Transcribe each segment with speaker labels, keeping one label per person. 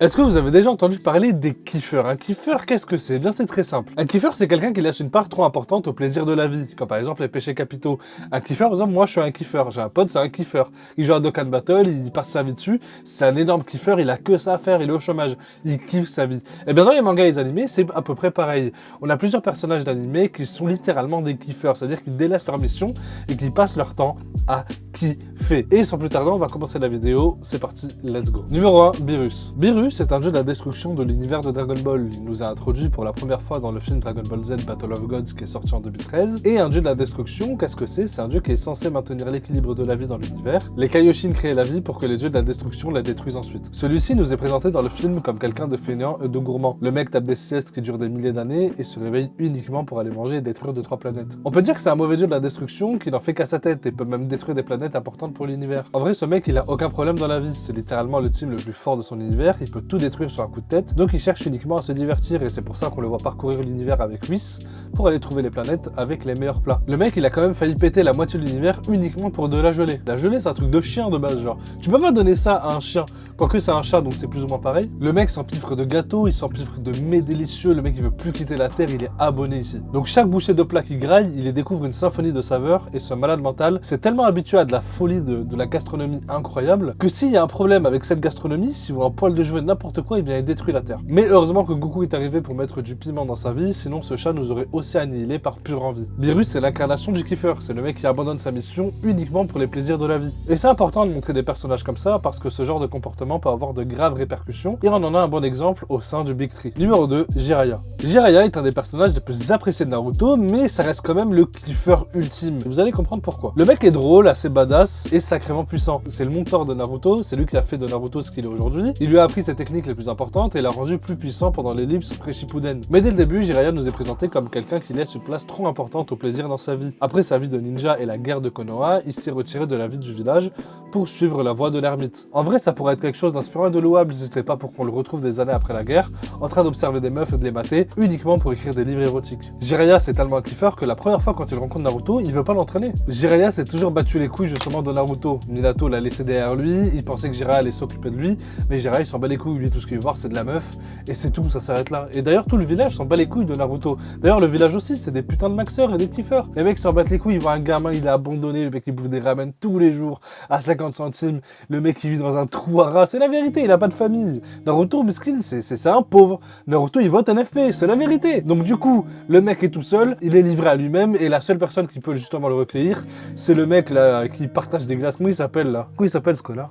Speaker 1: Est-ce que vous avez déjà entendu parler des kiffeurs? Un kiffeur, qu'est-ce que c'est? Eh bien, c'est très simple. Un kiffeur, c'est quelqu'un qui laisse une part trop importante au plaisir de la vie, comme par exemple les péchés capitaux. Un kiffeur, par exemple, moi je suis un kiffeur. J'ai un pote, c'est un kiffeur. Il joue à Dokkan Battle, il passe sa vie dessus. C'est un énorme kiffeur, il a que ça à faire, il est au chômage. Il kiffe sa vie. Et bien, dans les mangas et les animés, c'est à peu près pareil. On a plusieurs personnages d'animés qui sont littéralement des kiffeurs, c'est-à-dire qu'ils délaissent leur mission et qu'ils passent leur temps à kiffer. Et sans plus tarder, on va commencer la vidéo. C'est parti, let's go. Numéro 1, Beerus. Beerus est un jeu de la destruction de l'univers de Dragon Ball. Il nous a introduit pour la première fois dans le film Dragon Ball Z Battle of Gods qui est sorti en 2013. Et un jeu de la destruction, qu'est-ce que c'est? C'est un jeu qui est censé maintenir l'équilibre de la vie dans l'univers. Les Kaioshin créent la vie pour que les dieux de la destruction la détruisent ensuite. Celui-ci nous est présenté dans le film comme quelqu'un de fainéant et de gourmand. Le mec tape des siestes qui durent des milliers d'années et se réveille uniquement pour aller manger et détruire 2-3 planètes. On peut dire que c'est un mauvais dieu de la destruction qui n'en fait qu'à sa tête et peut même détruire des planètes importantes pour l'univers. En vrai, ce mec, il a aucun problème dans la vie. C'est littéralement le team le plus fort de son univers. Il peut tout détruire sur un coup de tête. Donc il cherche uniquement à se divertir et c'est pour ça qu'on le voit parcourir l'univers avec Whis pour aller trouver les planètes avec les meilleurs plats. Le mec, il a quand même failli péter la moitié de l'univers uniquement pour de la gelée. La gelée, c'est un truc de chien de base, genre. Tu peux pas donner ça à un chien. Quoique c'est un chat, donc c'est plus ou moins pareil. Le mec s'empiffre de gâteaux, il s'empiffre de mets délicieux. Le mec, il veut plus quitter la terre, il est abonné ici. Donc chaque bouchée de plat qu'il graille, il y découvre une symphonie de saveurs et ce malade mental, c'est tellement habitué à de la folie de la gastronomie incroyable que s'il y a un problème avec cette gastronomie, s'il voit un poil de jouet n'importe quoi, eh bien il détruit la terre. Mais heureusement que Goku est arrivé pour mettre du piment dans sa vie, sinon ce chat nous aurait aussi annihilé par pure envie. Beerus, c'est l'incarnation du kiffer, c'est le mec qui abandonne sa mission uniquement pour les plaisirs de la vie. Et c'est important de montrer des personnages comme ça parce que ce genre de comportement peut avoir de graves répercussions et on en a un bon exemple au sein du Big Tree. Numéro 2, Jiraiya. Jiraiya est un des personnages les plus appréciés de Naruto, mais ça reste quand même le kiffer ultime. Vous allez comprendre pourquoi. Le mec est drôle, assez badass et sacrément puissant. C'est le mentor de Naruto, c'est lui qui a fait de Naruto ce qu'il est aujourd'hui. Il lui a appris ses techniques les plus importantes et l'a rendu plus puissant pendant l'ellipse pré-Shippuden. Mais dès le début, Jiraiya nous est présenté comme quelqu'un qui laisse une place trop importante au plaisir dans sa vie. Après sa vie de ninja et la guerre de Konoha, il s'est retiré de la vie du village pour suivre la voie de l'ermite. En vrai, ça pourrait être quelque chose d'inspirant et de louable si c'était pas pour qu'on le retrouve des années après la guerre, en train d'observer des meufs et de les mater, uniquement pour écrire des livres érotiques. Jiraiya, c'est tellement un kiffer que la première fois quand il rencontre Naruto, il veut pas l'entraîner. Jiraiya s'est toujours battu les couilles justement de Naruto. Minato l'a laissé derrière lui, il pensait que Jiraiya allait s'occuper de lui, mais Jiraiya il s'en bat les couilles, lui tout ce qu'il veut voir c'est de la meuf, et c'est tout, ça s'arrête là. Et d'ailleurs tout le village s'en bat les couilles de Naruto. D'ailleurs le village aussi, c'est des putains de maxeurs et des kiffeurs. Les mecs s'en battent les couilles, ils voient un gamin, il est abandonné, le mec il bouffe des ramen tous les jours à 50 centimes, le mec il vit dans un trou à rats, c'est la vérité, il a pas de famille. Naruto, miskin, c'est un pauvre. Naruto il vote NFP, c'est la vérité. Donc du coup, le mec est tout seul, il est livré à lui-même, et la seule personne qui peut justement le recueillir, c'est le mec là qui partage des glaces. Comment il s'appelle là? Comment il s'appelle ce connard?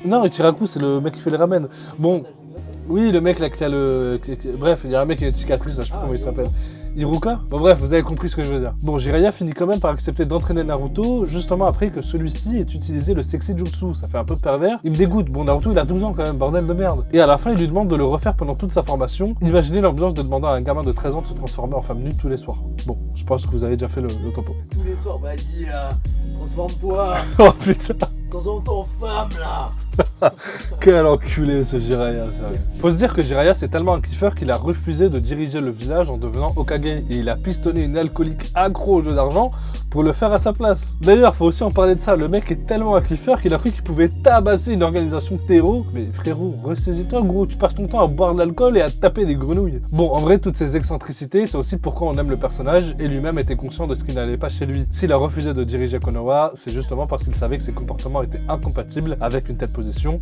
Speaker 1: Non, Ichiraku, c'est le mec qui fait les ramen. Bon, oui, le mec là qui a le... Bref, il y a un mec qui a une cicatrice, là, je sais pas comment il s'appelle. Hiruka? Bon bref, vous avez compris ce que je veux dire. Bon, Jiraiya finit quand même par accepter d'entraîner Naruto, justement après que celui-ci ait utilisé le sexy jutsu. Ça fait un peu pervers. Il me dégoûte. Bon, Naruto, il a 12 ans quand même, bordel de merde. Et à la fin, il lui demande de le refaire pendant toute sa formation. Imaginez l'ambiance de demander à un gamin de 13 ans de se transformer en femme nue tous les soirs. Bon, je pense que vous avez déjà fait le topo.
Speaker 2: Tous les soirs, vas-y là, transforme-toi.
Speaker 1: Oh putain.
Speaker 2: De temps en temps, femme là.
Speaker 1: Quel enculé ce Jiraiya, sérieux. Faut se dire que Jiraiya c'est tellement un kiffer qu'il a refusé de diriger le village en devenant Hokage et il a pistonné une alcoolique accro au jeu d'argent pour le faire à sa place. D'ailleurs, faut aussi en parler de ça, le mec est tellement un kiffer qu'il a cru qu'il pouvait tabasser une organisation terreau. Mais frérot, ressaisis-toi gros, tu passes ton temps à boire de l'alcool et à taper des grenouilles. Bon, en vrai, toutes ces excentricités, c'est aussi pourquoi on aime le personnage et lui-même était conscient de ce qui n'allait pas chez lui. S'il a refusé de diriger Konoha, c'est justement parce qu'il savait que ses comportements étaient incompatibles avec une telle position.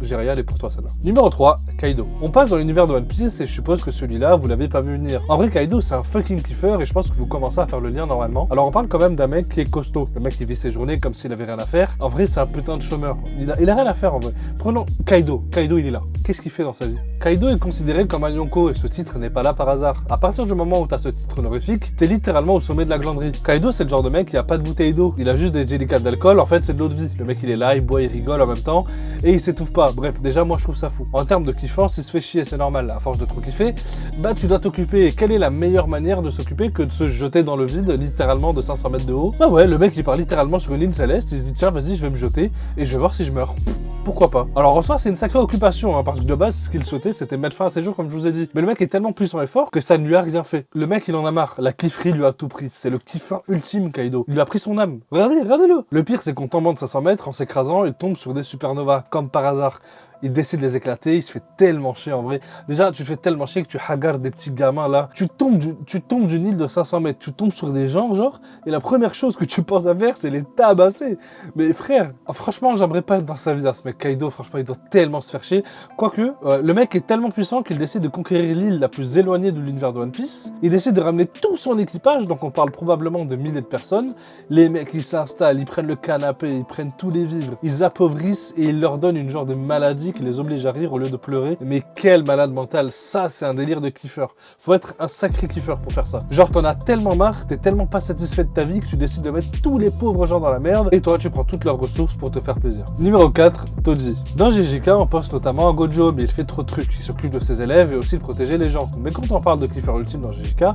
Speaker 1: Jiraiya, elle est pour toi celle-là. Numéro 3, Kaido. On passe dans l'univers de One Piece et je suppose que celui-là, vous l'avez pas vu venir. En vrai, Kaido, c'est un fucking kiffer et je pense que vous commencez à faire le lien normalement. Alors on parle quand même d'un mec qui est costaud. Le mec qui vit ses journées comme s'il avait rien à faire. En vrai, c'est un putain de chômeur. Il a rien à faire en vrai. Prenons Kaido. Kaido, il est là. Qu'est-ce qu'il fait dans sa vie? Kaido est considéré comme un yonko et ce titre n'est pas là par hasard. À partir du moment où t'as ce titre honorifique, t'es littéralement au sommet de la glanderie. Kaido, c'est le genre de mec qui a pas de bouteille d'eau. Il a juste des jellycans d'alcool. En fait, c'est de l'eau de vie. Le mec, il est là, il boit, il rigole en même temps et il s'étouffe pas. Bref, déjà, moi, je trouve ça fou. En termes de kiffance, il se fait chier, c'est normal. À force de trop kiffer, bah, tu dois t'occuper. Et quelle est la meilleure manière de s'occuper que de se jeter dans le vide, littéralement de 500 mètres de haut? Bah ouais, le mec, il part littéralement sur une ligne céleste. Il se dit, tiens, vas-y, je vais me jeter et je vais voir si je meurs. Pourquoi pas? Alors en soi, c'est une sacrée occupation, hein, parce que de base, ce qu'il souhaitait, c'était mettre fin à ses jours, comme je vous ai dit. Mais le mec est tellement puissant et fort que ça ne lui a rien fait. Le mec, il en a marre. La kifferie lui a tout pris. C'est le kiffer ultime, Kaido. Il lui a pris son âme. Regardez, regardez-le. Le pire, c'est qu'en tombant de 500 mètres, en s'écrasant, il tombe sur des supernovas, comme par hasard. il décide de les éclater, il se fait tellement chier en vrai. Déjà, tu te fais tellement chier que tu hagardes des petits gamins là. Tu tombes d'une île de 500 mètres, tu tombes sur des gens, genre, et la première chose que tu penses à faire, c'est les tabasser. Mais frère, franchement, j'aimerais pas être dans sa vie, là, ce mec Kaido, franchement, il doit tellement se faire chier. Quoique, le mec est tellement puissant qu'il décide de conquérir l'île la plus éloignée de l'univers de One Piece. Il décide de ramener tout son équipage, donc on parle probablement de milliers de personnes. Les mecs, ils s'installent, ils prennent le canapé, ils prennent tous les vivres, ils appauvrissent et ils leur donnent une genre de maladie qui les oblige à rire au lieu de pleurer. Mais quel malade mental, ça c'est un délire de kiffeur. Faut être un sacré kiffeur pour faire ça. Genre t'en as tellement marre, t'es tellement pas satisfait de ta vie que tu décides de mettre tous les pauvres gens dans la merde et toi tu prends toutes leurs ressources pour te faire plaisir. Numéro 4, Toji. Dans JJK, on pense notamment à Gojo, mais il fait trop de trucs. Il s'occupe de ses élèves et aussi de protéger les gens. Mais quand on parle de kiffeur ultime dans JJK,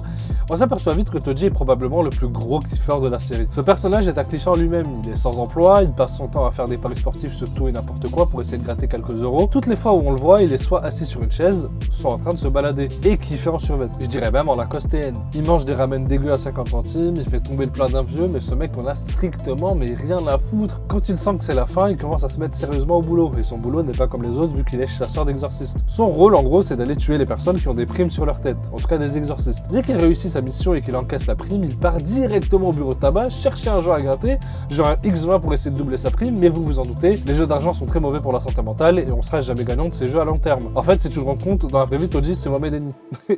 Speaker 1: on s'aperçoit vite que Toji est probablement le plus gros kiffeur de la série. Ce personnage est un cliché en lui-même. Il est sans emploi, il passe son temps à faire des paris sportifs sur tout et n'importe quoi pour essayer de gratter quelques euros. Toutes les fois où on le voit, il est soit assis sur une chaise, soit en train de se balader. Et kiffer en survêt. Je dirais même en Lacoste TN. Il mange des ramen dégueux à 50 centimes, il fait tomber le plat d'un vieux, mais ce mec on a strictement mais rien à foutre. Quand il sent que c'est la fin, il commence à se mettre sérieusement au boulot. Et son boulot n'est pas comme les autres vu qu'il est chasseur d'exorcistes. Son rôle en gros c'est d'aller tuer les personnes qui ont des primes sur leur tête. En tout cas des exorcistes. Dès qu'il réussit sa mission et qu'il encaisse la prime, il part directement au bureau de tabac, chercher un jeu à gratter, genre un X20 pour essayer de doubler sa prime, mais vous vous en doutez, les jeux d'argent sont très mauvais pour la santé mentale et on sera jamais gagnant de ces jeux à long terme. En fait, si tu te rends compte, dans la vraie vie, Toji, c'est Mohamed Eni.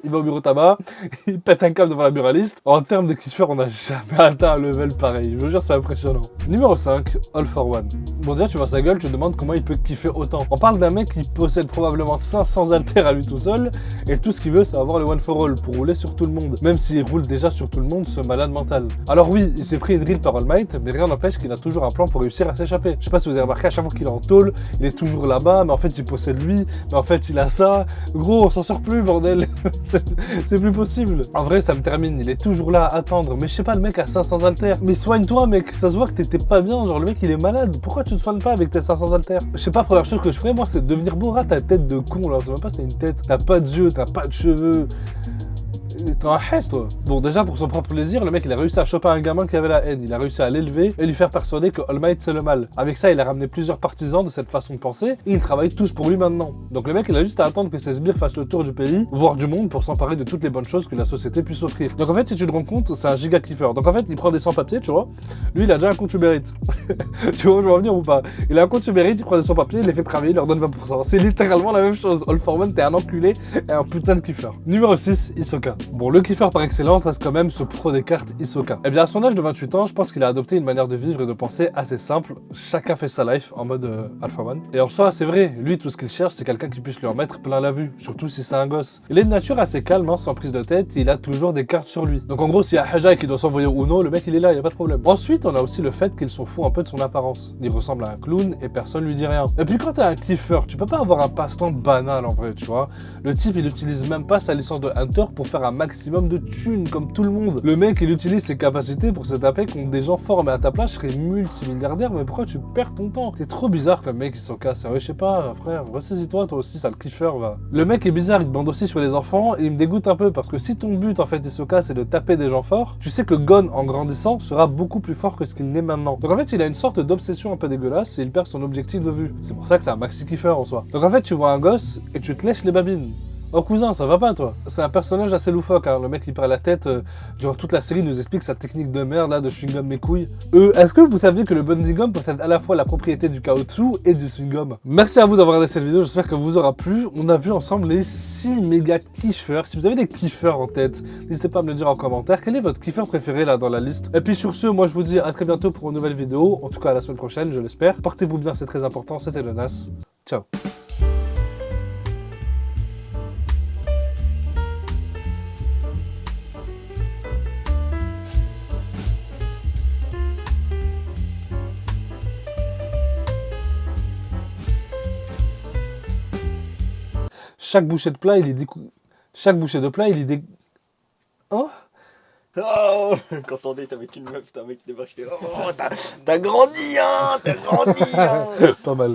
Speaker 1: Il va au bureau de tabac, il pète un câble devant la buraliste. En termes de kiffeur, on n'a jamais atteint un level pareil. Je vous jure, c'est impressionnant. Numéro 5, All for One. Bon, déjà, tu vois sa gueule, tu te demandes comment il peut kiffer autant. On parle d'un mec qui possède probablement 500 haltères à lui tout seul, et tout ce qu'il veut, c'est avoir le One for All pour rouler sur tout le monde. Même s'il roule déjà sur tout le monde, ce malade mental. Alors oui, il s'est pris une drill par All Might, mais rien n'empêche qu'il a toujours un plan pour réussir à s'échapper. Je sais pas si vous avez remarqué, à chaque fois qu'il est en tôle, il est toujours là-bas, mais en fait, il possède lui, mais en fait, il a ça. Gros, on s'en sort plus, bordel. C'est plus possible. En vrai, ça me termine. Il est toujours là à attendre. Mais je sais pas, le mec a 500 haltères. Mais soigne-toi, mec. Ça se voit que t'étais pas bien. Genre, le mec, il est malade. Pourquoi tu te soignes pas avec tes 500 haltères? Je sais pas, première chose que je ferais, moi, c'est de devenir Bora. Ta tête de con, là. C'est même pas si t'as une tête. T'as pas de yeux, t'as pas de cheveux. T'es un hesse, toi. Bon, déjà, pour son propre plaisir, le mec, il a réussi à choper un gamin qui avait la haine. Il a réussi à l'élever et lui faire persuader que All Might, c'est le mal. Avec ça, il a ramené plusieurs partisans de cette façon de penser et ils travaillent tous pour lui maintenant. Donc le mec, il a juste à attendre que ses sbires fassent le tour du pays, voire du monde, pour s'emparer de toutes les bonnes choses que la société puisse offrir. Donc en fait, si tu te rends compte, c'est un giga kiffer. Donc en fait, il prend des sans-papiers, tu vois. Lui, il a déjà un compte Uber Eats. Tu vois où je veux en venir ou pas? Il a un compte Uber Eats, il prend des sans-papiers, il les fait travailler, il leur donne 20%. C'est littéralement la même chose. All for One, t'es un enculé et un putain de kiffer. Numéro 6, Hisoka. Bon, le kiffer par excellence reste quand même ce pro des cartes Hisoka. Et bien à son âge de 28 ans, je pense qu'il a adopté une manière de vivre et de penser assez simple. Chacun fait sa life en mode Alpha One. Et en soi, c'est vrai, lui, tout ce qu'il cherche, c'est quelqu'un qui puisse lui en mettre plein la vue, surtout si c'est un gosse. Il est de nature assez calme, hein, sans prise de tête, et il a toujours des cartes sur lui. Donc en gros, s'il y a Hajai qui doit s'envoyer au Uno, le mec il est là, il y a pas de problème. Ensuite, on a aussi le fait qu'il s'en fout un peu de son apparence. Il ressemble à un clown et personne lui dit rien. Et puis quand t'es un kiffer, tu peux pas avoir un passe-temps banal en vrai, tu vois. Le type, il utilise même pas sa licence de Hunter pour faire un maximum de thunes comme tout le monde. Le mec, il utilise ses capacités pour se taper contre des gens forts, mais à ta place, je serais multimilliardaire, mais pourquoi tu perds ton temps? C'est trop bizarre comme mec, il s'en casse. Je sais pas, frère, ressaisis-toi, toi aussi, ça le kiffer, va. Le mec est bizarre, il te bande aussi sur les enfants, et il me dégoûte un peu, parce que si ton but, en fait, Hisoka, c'est de taper des gens forts, tu sais que Gon, en grandissant, sera beaucoup plus fort que ce qu'il n'est maintenant. Donc en fait, il a une sorte d'obsession un peu dégueulasse, et il perd son objectif de vue. C'est pour ça que c'est un maxi kiffer en soi. Donc en fait, tu vois un gosse, et tu te lèches les babines. Oh cousin, ça va pas toi? C'est un personnage assez loufoque, hein. Le mec il perd la tête, durant toute la série nous explique sa technique de merde là de chewing-gum mes couilles. Est-ce que vous saviez que le bungee gum possède à la fois la propriété du caoutchouc et du chewing-gum? Merci à vous d'avoir regardé cette vidéo, j'espère que vous aura plu. On a vu ensemble les 6 méga kiffeurs. Si vous avez des kiffeurs en tête, n'hésitez pas à me le dire en commentaire. Quel est votre kiffeur préféré là dans la liste? Et puis sur ce, moi je vous dis à très bientôt pour une nouvelle vidéo, en tout cas à la semaine prochaine, je l'espère. Portez-vous bien, c'est très important, c'était Jonas. Ciao. Chaque bouchée de plat, il est Chaque bouchée de plat, il est Oh?
Speaker 2: Oh, quand on est avec une meuf, t'as un mec qui débarque, t'es là, oh, t'as grandi, hein, t'as grandi, hein.
Speaker 1: Pas mal.